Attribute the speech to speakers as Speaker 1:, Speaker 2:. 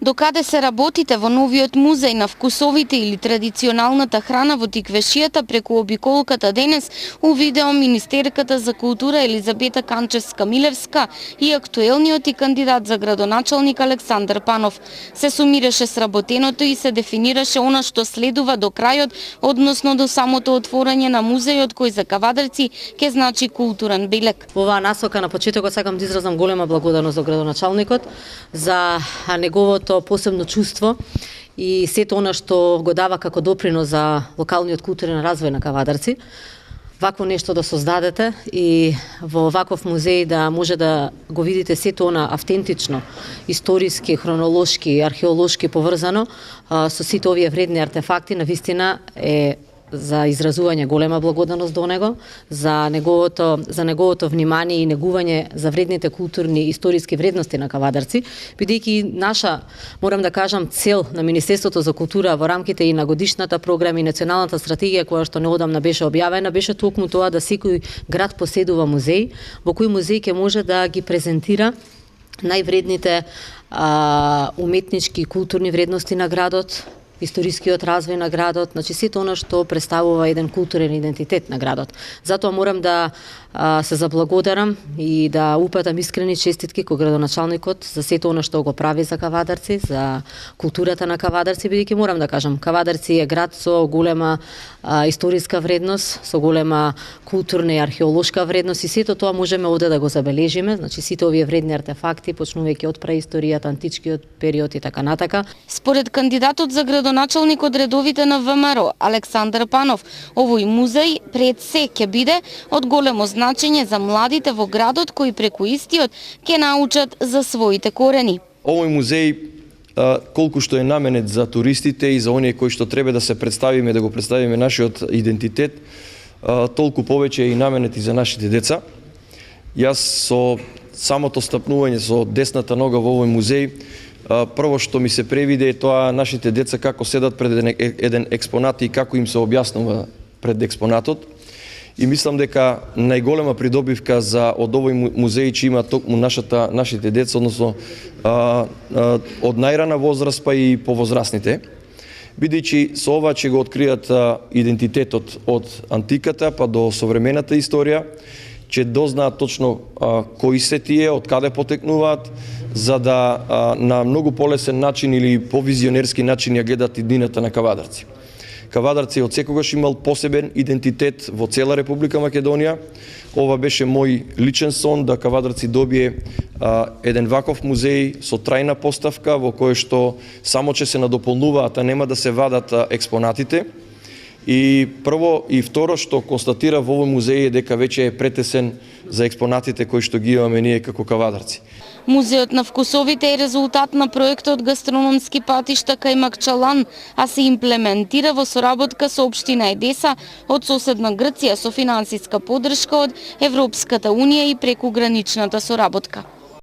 Speaker 1: Докаде се работите во новиот музеј на вкусовите или традиционалната храна во Тиквешијата преку обиколката денес, у видео министерката за култура Елизабета Канчевска-Милевска и актуелниот и кандидат за градоначалник Александар Панов. Се сумираше сработеното и се дефинираше она што следува до крајот, односно до самото отворање на музејот кој за кавадарци ќе значи културен белег.
Speaker 2: Во оваа насока на почетокот сакам да изразам голема благодарност до градоначалникот за неговото посебно чувство и сето она што го дава како допринос за локалниот културен развој на Кавадарци. Вакво нешто да создадете и во ваков музеј да може да го видите сето она автентично, историски, хронолошки, археолошки поврзано со сите овие вредни артефакти, навистина е за изразување голема благодарност до него, за неговото внимание и негување за вредните културни и историски вредности на Кавадарци, бидејќи наша, морам да кажам, цел на Министерството за култура во рамките и на годишната програма и националната стратегија која што неодамна беше објавена, беше токму тоа да секој град поседува музеј, во кој музеј ќе може да ги презентира највредните уметнички и културни вредности на градот, историскиот развој на градот, значи сето она што представува еден културен идентитет на градот. Затоа морам да се заблагодарам и да упатам искрени честитки кој градоначалникот за сето она што го прави за Кавадарци, за културата на Кавадарци, бидејќи морам да кажам, Кавадарци е град со голема историска вредност, со голема културна и археолошка вредност и сето тоа можеме овде да го забележиме, значи сите овие вредни артефакти, почнувајќи од праисторијата, античкиот период и така натака.
Speaker 1: Според кандидатот за градоначалник од редовите на ВМРО, Александар Панов, овој музеј пред се ќе биде од големо значење за младите во градот кои преку истиот ќе научат за своите корени.
Speaker 3: Овој музеј колку што е наменет за туристите и за оние кои што треба да се представиме, да го представиме нашиот идентитет, толку повеќе е и наменет и за нашите деца. Јас со самото стапнување со десната нога во овој музеј, прво што ми се превиде е тоа нашите деца како седат пред еден експонат и како им се објаснува пред експонатот. И мислам дека најголема придобивка од овој музеј че има токму нашите деца, односно од најрана возраст па и повозрасните, бидејќи со ова ќе го откријат идентитетот од антиката па до современата историја, ќе дознаат точно кои се тие, од каде потекнуваат, за да на многу полесен начин или повизионерски начин ја гледат иднината на Кавадарци. Кавадарци од секогаш имал посебен идентитет во цела Република Македонија. Ова беше мој личен сон да Кавадарци добие еден ваков музеј со трајна поставка во кој што само ќе се надополнуваат, а нема да се вадат експонатите. И прво и второ што констатира во овој музеј е дека веќе е претесен за експонатите кои што ги имаме ние како Кавадарци.
Speaker 1: Музеот на вкусовите е резултат на проектот Гастрономски патишта кај Макчалан, а се имплементира во соработка со општина Едеса од соседна Грција со финансиска поддршка од Европската унија и преку граничната соработка.